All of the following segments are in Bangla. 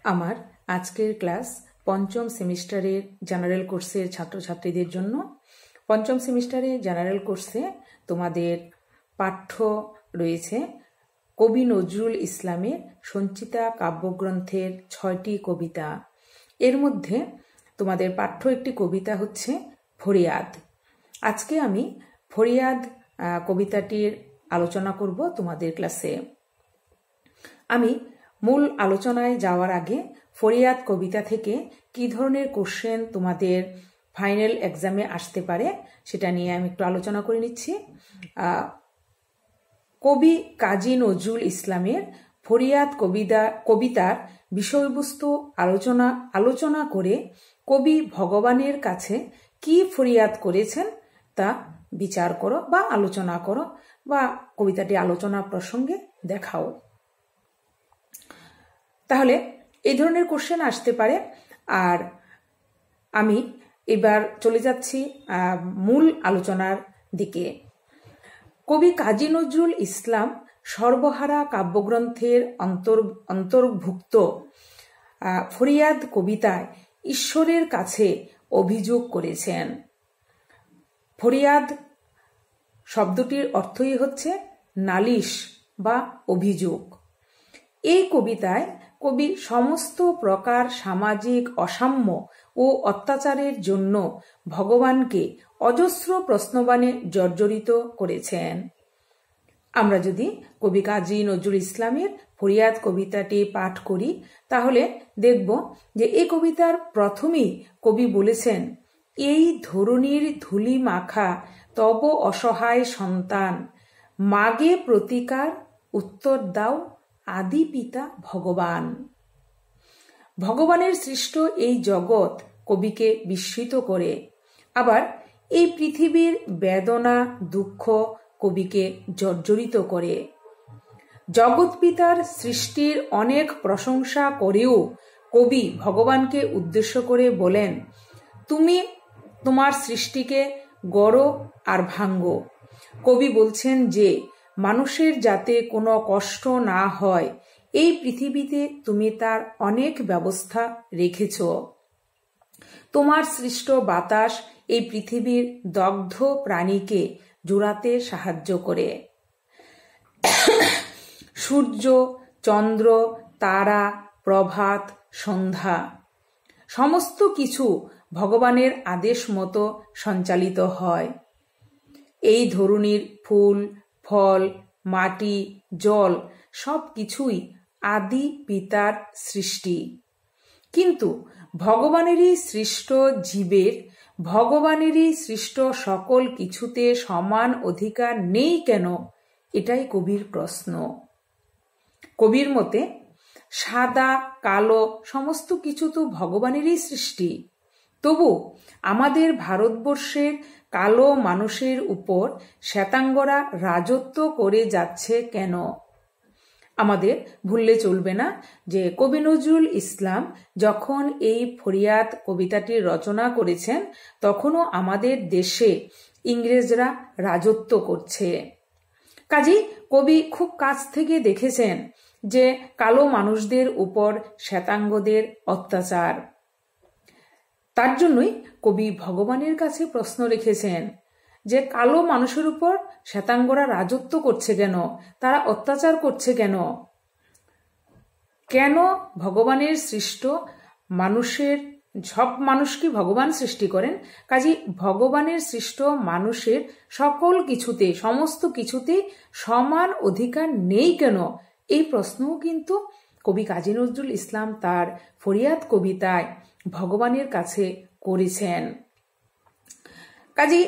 আমার আজকের ক্লাস পঞ্চম সেমিস্টারের জেনারেল কোর্সের ছাত্রছাত্রীদের জন্য। পঞ্চম সেমিস্টারে জেনারেল কোর্সে তোমাদের পাঠ্য রয়েছে কবি নজরুল ইসলামের সঞ্চিতা কাব্যগ্রন্থের 6টি কবিতা। এর মধ্যে তোমাদের পাঠ্য একটি কবিতা হচ্ছে ফরিয়াদ। আজকে আমি ফরিয়াদ কবিতাটির আলোচনা করব তোমাদের ক্লাসে। আমি মূল আলোচনায় যাওয়ার আগে ফরিয়াদ কবিতা থেকে কি ধরনের কোশ্চেন তোমাদের ফাইনাল এক্সামে আসতে পারে সেটা নিয়ে আমি একটু আলোচনা করে নিচ্ছি। কবি কাজী নজরুল ইসলামের ফরিয়াদ কবিতার বিষয়বস্তু আলোচনা করে কবি ভগবানের কাছে কি ফরিয়াদ করেছেন তা বিচার করো বা আলোচনা করো বা কবিতাটি আলোচনা প্রসঙ্গে দেখাও। তাহলে এই ধরনের কোশ্চেন আসতে পারে। আর আমি এবার চলে যাচ্ছি মূল আলোচনার দিকে। কবি কাজী নজরুল ইসলাম সর্বহারা কাব্যগ্রন্থের অন্তর্ভুক্ত ফরিয়াদ কবিতায় ঈশ্বরের কাছে অভিযোগ করেছেন। ফরিয়াদ শব্দটির অর্থই হচ্ছে নালিশ বা অভিযোগ। এই কবিতায় কবি সমস্ত প্রকার সামাজিক অসাম্য ও অত্যাচারের জন্য ভগবানকে অজস্র প্রশ্নবাণে জর্জরিত করেছেন। আমরা যদি কবি কাজী নজরুল ইসলামের ফরিয়াদ কবিতাটি পাঠ করি তাহলে দেখব যে এই কবিতার প্রথমেই কবি বলেছেন, এই ধরণীর ধুলি মাখা তব অসহায় সন্তান, মাগে প্রতিকার উত্তর দাও আদি পিতা ভগবান। ভগবানের সৃষ্ট এই জগৎ কবিকে বিস্মিত করে, আবার এই পৃথিবীর বেদনা দুঃখ কবিকে জর্জরিত করে। জগৎ পিতার সৃষ্টির অনেক প্রশংসা করেও কবি ভগবানকে উদ্দেশ্য করে বলেন, তুমি তোমার সৃষ্টিকে গড়ো আর ভাঙ্গো। কবি বলছেন যে মানুষের যাতে কোনো কষ্ট না হয় এই পৃথিবীতে তুমি তার অনেক ব্যবস্থা রেখেছ। তোমার সৃষ্ট বাতাস এই পৃথিবীর দগ্ধ প্রাণীকে জোড়াতে সাহায্য করে। সূর্য, চন্দ্র, তারা, প্রভাত, সন্ধ্যা সমস্ত কিছু ভগবানের আদেশ মতো সঞ্চালিত হয়। এই ধরনীর ফুল, ফল, মাটি, জল সব কিছুই আদি পিতার সৃষ্টি। কিন্তু ভগবানেরই সৃষ্ট জীবের ভগবানেরই সৃষ্ট সকল কিছুতে সমান অধিকার নেই কেন, এটাই কবির প্রশ্ন। কবির মতে সাদা কালো সমস্ত কিছু তো ভগবানেরই সৃষ্টি, তবু আমাদের ভারতবর্ষের কালো মানুষের উপর শ্বেতাঙ্গরা রাজত্ব করে যাচ্ছে কেন? আমাদের ভুললে চলবে না যে কবি নজরুল ইসলাম যখন এই ফরিয়াদ কবিতাটি রচনা করেছেন তখনও আমাদের দেশে ইংরেজরা রাজত্ব করছে। কাজেই কবি খুব কাছ থেকে দেখেছেন যে কালো মানুষদের উপর শ্বেতাঙ্গদের অত্যাচার। তার জন্যই কবি ভগবানের কাছে প্রশ্ন রেখেছেন যে কালো মানুষের উপর শ্বেতাঙ্গরা রাজত্ব করছে কেন, তারা অত্যাচার করছে কেন? কেন ভগবানের সৃষ্ট মানুষের, সব মানুষকে ভগবান সৃষ্টি করেন, কাজে ভগবানের সৃষ্ট মানুষের সকল কিছুতে সমস্ত কিছুতে সমান অধিকার নেই কেন, এই প্রশ্নও কিন্তু কবি কাজী নজরুল ইসলাম তার ফরিয়াদ কবিতায় ভগবানের কাছে করেছেন। কাজী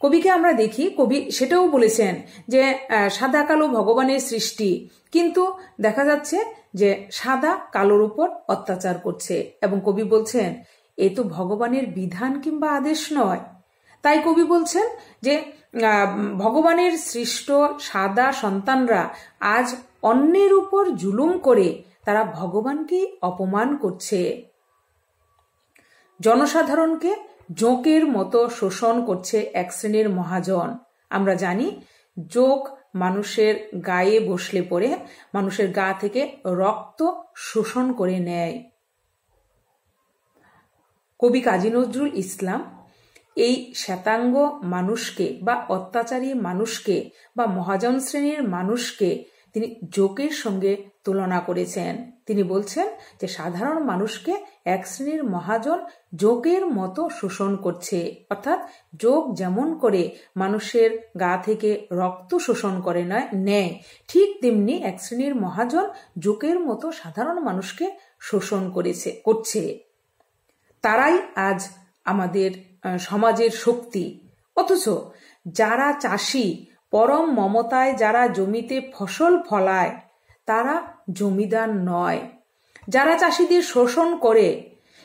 কবিকে আমরা দেখি, কবি সেটাও বলেছেন যে সাদা কালো ভগবানের সৃষ্টি, কিন্তু দেখা যাচ্ছে যে সাদা কালোর উপর অত্যাচার করছে। এবং কবি বলছেন এ তো ভগবানের বিধান কিংবা আদেশ নয়। তাই কবি বলছেন যে ভগবানের সৃষ্ট সাদা সন্তানরা আজ অন্যের উপর জুলুম করে তারা ভগবানকে অপমান করছে, জনসাধারণকে জোঁকের মতো শোষণ করছে এক শ্রেণীর মহাজন। আমরা জানি জোঁক মানুষের গায়ে বসলে পরে মানুষের গা থেকে রক্ত শোষণ করে নেয়। কবি কাজী নজরুল ইসলাম এই শ্বেতাঙ্গ মানুষকে বা অত্যাচারী মানুষকে বা মহাজন শ্রেণীর মানুষকে তিনি যোগের সঙ্গে তুলনা করেছেন। তিনি বলছেন যে সাধারণ মানুষকে এক শ্রেণীর মহাজন যোগের মতো শোষণ করছে, অর্থাৎ যোগ যেমন করে মানুষের গা থেকে রক্ত শোষণ করে নেয়, ঠিক তেমনি এক শ্রেণীর মহাজন যোগের মতো সাধারণ মানুষকে শোষণ করছে। তারাই আজ আমাদের সমাজের শক্তি। অথচ যারা চাষি, পরম মমতায় যারা জমিতে ফসল ফলায়, তারা জমিদার নয়। যারা চাষিদের শোষণ করে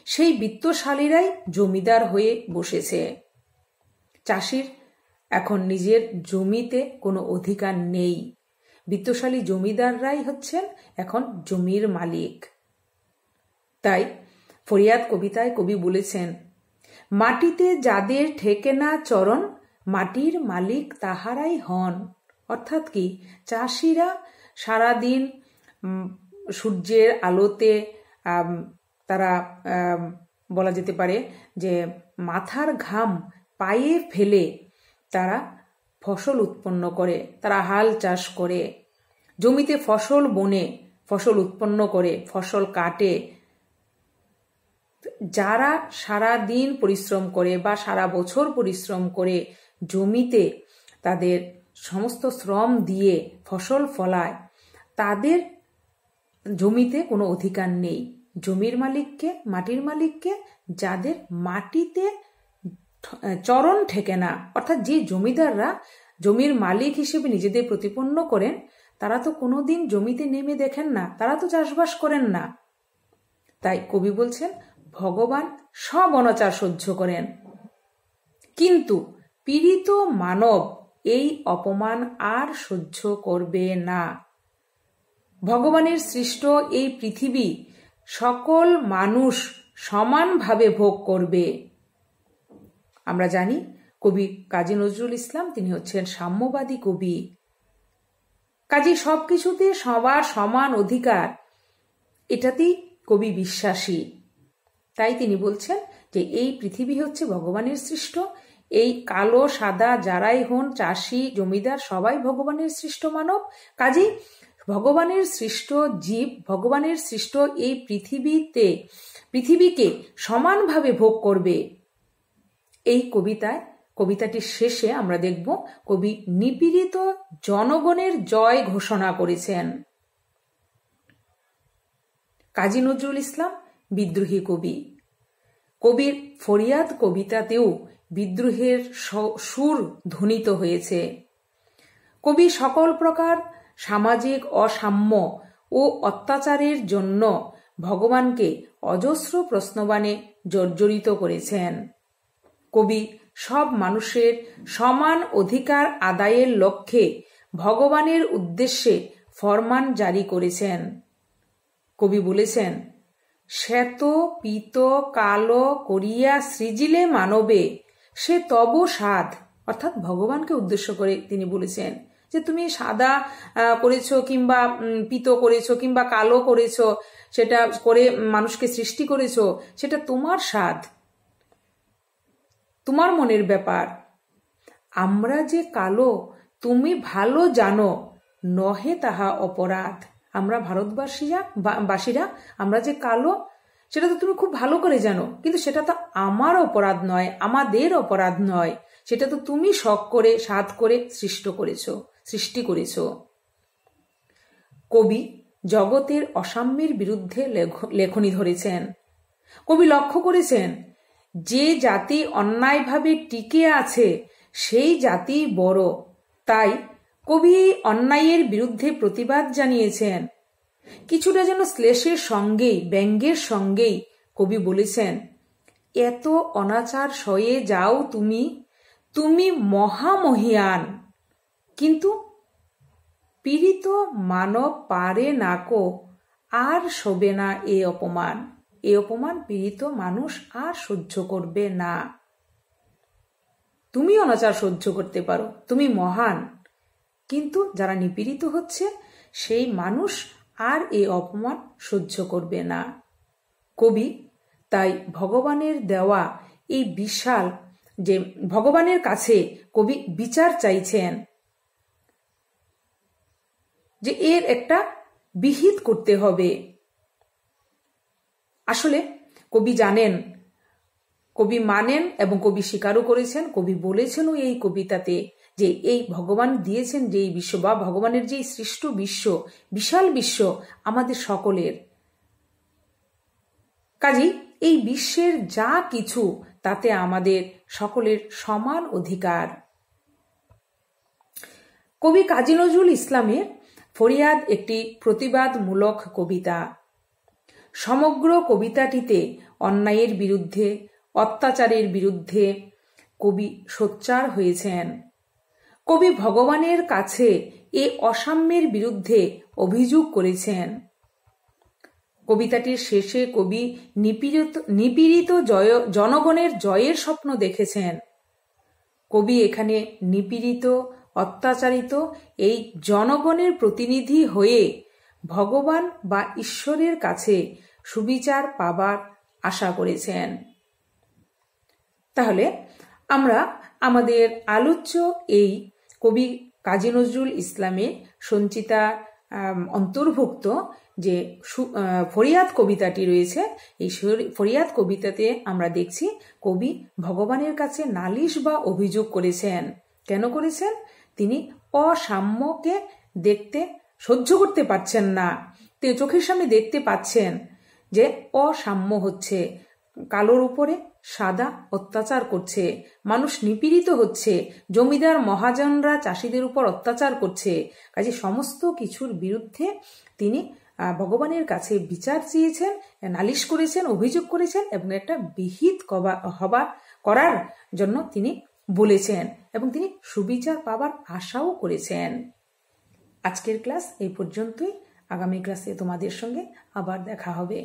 সেই বিত্তশালীরাই জমিদার হয়ে বসেছে। চাষির এখন নিজের জমিতে কোনো অধিকার নেই। বিত্তশালী জমিদাররাই হচ্ছেন এখন জমির মালিক। তাই ফরিয়াদ কবিতায় কবি বলেছেন, মাটিতে যাদের ঠেকে না চরণ, মাটির মালিক তাহারাই হন। অর্থাৎ কি, চাষিরা সারাদিন সূর্যের আলোতে তারা বলা যেতে পারে যে মাথার ঘাম পায়ে ফেলে তারা ফসল উৎপন্ন করে, তারা হাল চাষ করে, জমিতে ফসল বনে, ফসল উৎপন্ন করে, ফসল কাটে। যারা সারা দিন পরিশ্রম করে বা সারা বছর পরিশ্রম করে জমিতে তাদের সমস্ত শ্রম দিয়ে ফসল ফলায়, তাদের জমিতে কোনো অধিকার নেই। জমির মালিককে, মাটির মালিককে, যাদের মাটিতে চরণ ঠেকে না, অর্থাৎ যে জমিদাররা জমির মালিক হিসেবে নিজেদের প্রতিপন্ন করেন, তারা তো কোনোদিন জমিতে নেমে দেখেন না, তারা তো চাষবাস করেন না। তাই কবি বলছেন, ভগবান সব অনাচার সহ্য করেন, কিন্তু পীড়িত মানব এই অপমান আর সহ্য করবে না। ভগবানের সৃষ্ট এই পৃথিবী সকল মানুষ সমানভাবে ভোগ করবে। আমরা জানি কবি কাজী নজরুল ইসলাম তিনি হচ্ছেন সাম্যবাদী কবি। কাজী সবকিছুতে সবার সমান অধিকার, এটাতেই কবি বিশ্বাসী। তাই তিনি বলছেন যে এই পৃথিবী হচ্ছে ভগবানের সৃষ্ট। এই কালো সাদা যারাই হন, চাষি জমিদার, সবাই ভগবানের সৃষ্ট মানব। কাজেই ভগবানের সৃষ্ট জীব, ভগবানের সৃষ্ট এই পৃথিবীকে সমানভাবে ভোগ করবে। এই কবিতাটির শেষে আমরা দেখব কবি নিপীড়িত জনগণের জয় ঘোষণা করেছেন। কাজী নজরুল ইসলাম বিদ্রোহী কবি। কবির ফরিয়াদ কবিতাতেও বিদ্রোহের সুর ধ্বনিত হয়েছে। কবি সকল প্রকার সামাজিক অসাম্য ও অত্যাচারের জন্য ভগবানকে অজস্র প্রশ্নবাণে জর্জরিত করেছেন। কবি সব মানুষের সমান অধিকার আদায়ের লক্ষ্যে ভগবানের উদ্দেশ্যে ফরমান জারি করেছেন। কবি বলেছেন, শ্বেত পীত কালো করিয়া সৃজিলে মানবে, সে তব সাধ। অর্থাৎ ভগবানকে উদ্দেশ্য করে তিনি বলেছেন যে তুমি সাদা করেছো কিংবা পীত করেছো কিংবা কালো করেছো, সেটা করে মানুষকে সৃষ্টি করেছো, সেটা তোমার সাধ, তোমার মনের ব্যাপার। আমরা যে কালো তুমি ভালো জানো, নহে তাহা অপরাধ। আমরা ভারতবাসীরা আমরা যে কালো সেটা তো তুমি খুব ভালো করে জানো, কিন্তু সেটা তো আমার অপরাধ নয়, আমাদের অপরাধ নয়, সেটা তো তুমি শখ করে সাধ করে সৃষ্টি করেছো। কবি জগতের অসাম্যের বিরুদ্ধে লেখনী ধরেছেন। কবি লক্ষ্য করেছেন যে জাতি অন্যায়ভাবে টিকে আছে সেই জাতি বড়। তাই কবি অন্যায়ের বিরুদ্ধে প্রতিবাদ জানিয়েছেন। কিছুটা যেন শ্লেষের সঙ্গেই, ব্যঙ্গের সঙ্গেই কবি বলেছেন, এত অনাচার সয়ে যাও তুমি মহামহিয়ান, কিন্তু পীড়িত মানব পারে নাকো আর শোবে না এ অপমান। এ অপমান পীড়িত মানুষ আর সহ্য করবে না। তুমি অনাচার সহ্য করতে পারো, তুমি মহান, কিন্তু যারা নিপীড়িত হচ্ছে সেই মানুষ আর এই অপমান সহ্য করবে না। কবি তাই ভগবানের দেওয়া এই বিশাল যে ভগবানের কাছে কবি বিচার চাইছেন, যে এর একটা বিহিত করতে হবে। আসলে কবি জানেন, কবি মানেন এবং কবি স্বীকারও করেছেন, কবি বলেছেনও এই কবিতাতে যে এই ভগবান দিয়েছেন যে এই বিশ্ব বা ভগবানের যে সৃষ্ট বিশ্ব, বিশাল বিশ্ব আমাদের সকলের। কাজেই এই বিশ্বের যা কিছু তাতে আমাদের সকলের সমান অধিকার। কবি কাজী নজরুল ইসলামের ফরিয়াদ একটি প্রতিবাদমূলক কবিতা। সমগ্র কবিতাটিতে অন্যায়ের বিরুদ্ধে, অত্যাচারের বিরুদ্ধে কবি সোচ্চার হয়েছেন। কবি ভগবানের কাছে এ অসাম্যের বিরুদ্ধে অভিযোগ করেছেন। কবিতাটির শেষে কবি নিপীড়িত জনগণের জয়ের স্বপ্ন দেখেছেন। কবি এখানে নিপীড়িত, অত্যাচারিত এই জনগণের প্রতিনিধি হয়ে ভগবান বা ঈশ্বরের কাছে সুবিচার পাবার আশা করেছেন। তাহলে আমরা আমাদের আলোচ্য এই কবি কাজী নজরুল ইসলামের সঞ্চিতা অন্তর্ভুক্ত যে ফরিয়াদ কবিতাটি রয়েছে, এই ফরিয়াদ কবিতাতে আমরা দেখছি কবি ভগবানের কাছে নালিশ বা অভিযোগ করেছেন। কেন করেছেন? তিনি অসাম্যকে দেখতে সহ্য করতে পারছেন না। তিনি চোখের সামনে দেখতে পাচ্ছেন যে অসাম্য হচ্ছে, কালোর উপরে সাদা অত্যাচার করছে, মানুষ নিপীড়িত হচ্ছে, জমিদার মহাজনরা চাষিদের উপর অত্যাচার করছে। কাজে সমস্ত কিছুর বিরুদ্ধে তিনি ভগবানের কাছে বিচার চেয়েছেন, নালিশ করেছেন, অভিযোগ করেছেন এবং একটা বিহিত করার জন্য তিনি বলেছেন এবং তিনি সুবিচার পাবার আশাও করেছেন। আজকের ক্লাস এই পর্যন্তই। আগামী ক্লাসে তোমাদের সঙ্গে আবার দেখা হবে।